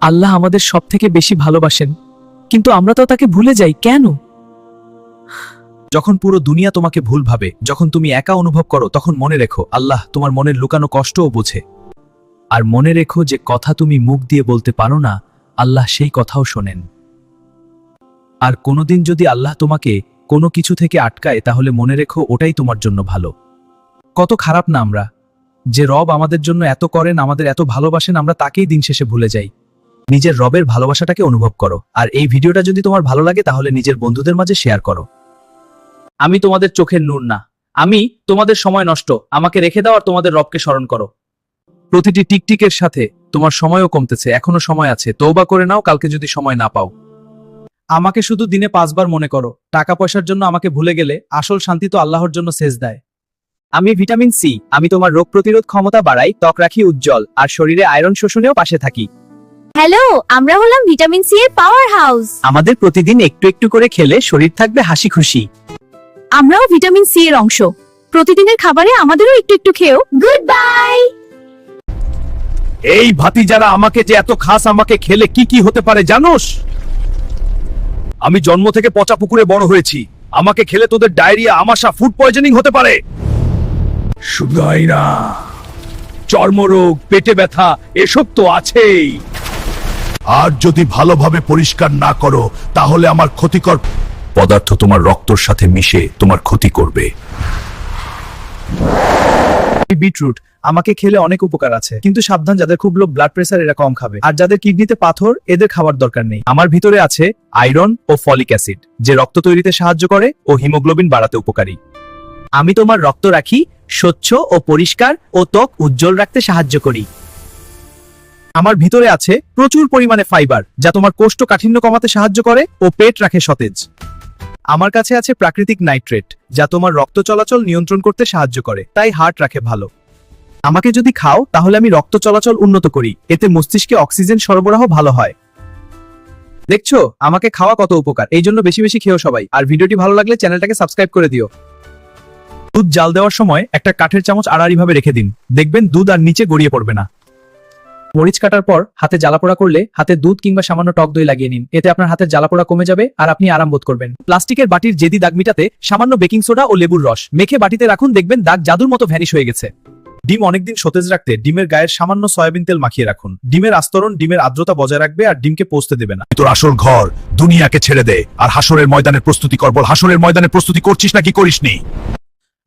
আল্লাহ আমাদের সবথেকে বেশি ভালোবাসেন, কিন্তু আমরা তো তাকে ভুলে যাই কেন? যখন পুরো দুনিয়া তোমাকে ভুল ভাবে, যখন তুমি একা অনুভব করো, তখন মনে রেখো আল্লাহ তোমার মনের লুকানো কষ্টও বোঝে। আর মনে রেখো যে কথা তুমি মুখ দিয়ে বলতে পারো না, আল্লাহ সেই কথাও শোনেন। আর কোনোদিন যদি আল্লাহ তোমাকে কোনো কিছু থেকে আটকায়, তাহলে মনে রেখো ওটাই তোমার জন্য ভালো। কত খারাপ না আমরা, যে রব আমাদের জন্য এত করেন, আমাদের এত ভালোবাসেন, আমরা তাকেই দিন শেষে ভুলে যাই। নিজের রবের ভালোবাসাটাকে অনুভব করো। আর এই ভিডিওটা যদি তোমার ভালো লাগে, তাহলে নিজের বন্ধুদের মাঝে শেয়ার করো। আমি তোমাদের চোখের নূর না, আমি তোমাদের সময় নষ্ট। আমাকে রেখে দাও আর তোমাদের রবকে স্মরণ করো। প্রতিটি টিকটিকের সাথে তোমার সময়ও কমতেছে, এখনো সময় আছে। তওবা করে নাও, কালকে যদি সময় না পাও। আমাকে শুধু দিনে 5 বার মনে করো। টাকা পয়সার জন্য আমাকে ভুলে গেলে আসল শান্তি তো আল্লাহর জন্য সেজদায়। আমি ভিটামিন সি, আমি তোমার রোগ প্রতিরোধ ক্ষমতা বাড়াই, ত্বক রাখি উজ্জ্বল, আর শরীরে আয়রন শোষণেও পাশে থাকি। হ্যালো, আমরা হলাম ভিটামিন সি এর পাওয়ার হাউস। আমাদের প্রতিদিন একটু একটু করে খেলে শরীর থাকবে হাসি খুশি। আমরাও ভিটামিন সি এর অংশ। প্রতিদিনের খাবারে আমাদেরও একটু একটু খেও। Good bye. এই ভাতিজারা, আমাকে যে এত খাস, আমাকে খেলে কি কি হতে পারে জানোস? আমি জন্ম থেকে পচা পুকুরে বড় হয়েছি। আমাকে খেলে তোদের ডায়রিয়া, আমাশা, ফুড পয়জনিং হতে পারে। শুধুই না, চর্মরোগ, পেটে ব্যথা, এসব তো আছেই। আর যদি ভালোভাবে পরিষ্কার না করো, তাহলে আমার ক্ষতিকর পদার্থ তোমার রক্তর সাথে মিশে তোমার ক্ষতি করবে। বিটরুট আমাকে খেলে অনেক উপকার আছে, কিন্তু সাবধান, যাদের খুব লো ব্লাড প্রেসার এরা কম খাবে, আর যাদের কিডনিতে পাথর এদের খাবার দরকার নেই। আমার ভিতরে আছে আয়রন ও ফলিক অ্যাসিড, যে রক্ত তৈরিতে সাহায্য করে ও হিমোগ্লোবিন বাড়াতে উপকারী। আমি তোমার রক্ত রাখি স্বচ্ছ ও পরিষ্কার, ও ত্বক উজ্জ্বল রাখতে সাহায্য করি। আমার ভিতরে আছে প্রচুর পরিমাণে ফাইবার, যা তোমার কোষ্ঠকাঠিন্য কমাতে সাহায্য করে ও পেট রাখে সতেজ। আমার কাছে আছে প্রাকৃতিক নাইট্রেট, যা তোমার রক্ত চলাচল নিয়ন্ত্রণ করতে সাহায্য করে, তাই হার্ট রাখে ভালো। আমাকে যদি খাও, তাহলে আমি রক্ত চলাচল উন্নত করি, এতে মস্তিষ্কে অক্সিজেন সরবরাহ ভালো হয়। দেখছো আমাকে খাওয়া কত উপকার। এই জন্য বেশি বেশি খেও সবাই। আর ভিডিওটি ভালো লাগলে চ্যানেলটাকে সাবস্ক্রাইব করে দিও। দুধ জাল দেওয়ার সময় একটা কাঠের চামচ আড়াআড়ি ভাবে রেখে দিন, দেখবেন দুধ আর নিচে গড়িয়ে পড়বে না। মরিচ কাটার পর হাতে জ্বালাপোড়া করলে হাতে দুধ কিংবা সামান্য টক দই লাগিয়ে নিন, এতে আপনার হাতের জ্বালাপোড়া কমে যাবে আর আপনি আরাম বোধ করবেন। প্লাস্টিকের বাটির জেদি দাগ মিটাতে সামান্য বেকিং সোডা ও লেবুর রস মেখে বাটিতে রাখুন, দেখবেন দাগ জাদুর মতো ভ্যানিশ হয়ে গেছে। ডিম অনেকদিন সতেজ রাখতে ডিমের গায়ের সামান্য সয়াবিন তেল মাখিয়ে রাখুন। ডিমের আস্তরণ ডিমের আর্দ্রতা বজায় রাখবে আর ডিমকে পৌঁছতে দেবে না। তোর আসল ঘর দুনিয়াকে ছেড়ে দে আর হাসরের ময়দানের প্রস্তুতি কর। বল, হাসরের ময়দানের প্রস্তুতি করছিস নাকি করিসনি?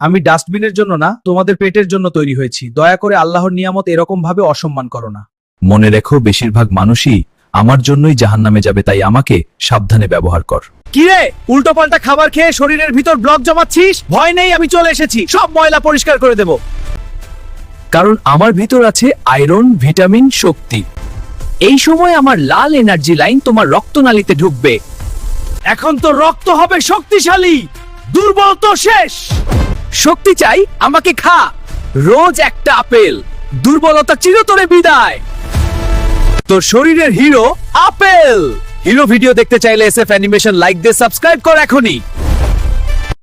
আমি ডাস্টবিনের জন্য না, তোমাদের পেটের জন্য তৈরি হয়েছি। দয়া করে আল্লাহর নিয়ামত এরকম ভাবে অসম্মান করো না। মনে রেখো, বেশিরভাগ মানুষই আমার জন্যই জাহান্নামে যাবে, তাই আমাকে সাবধানে ব্যবহার কর। কিরে, উল্টো পাল্টা খাবার খেয়ে শরীরের ভিতর ব্লক জমাচ্ছিস? ভয় নেই, আমি চলে এসেছি, সব ময়লা পরিষ্কার করে দেব। কারণ আমার ভিতর আছে আয়রন, ভিটামিন, শক্তি। এই সময় আমার লাল এনার্জি লাইন তোমার রক্তনালীতে ঢুকবে। এখন তো রক্ত হবে শক্তিশালী, দুর্বল তো শেষ। শক্তি চাই, আমাকে খা। রোজ একটা আপেল, দুর্বলতা চিরতরে বিদায়। তোর শরীরের হিরো আপেল। হিরো ভিডিও দেখতে চাইলে এসএফ অ্যানিমেশন লাইক দিয়ে সাবস্ক্রাইব কর এখনই।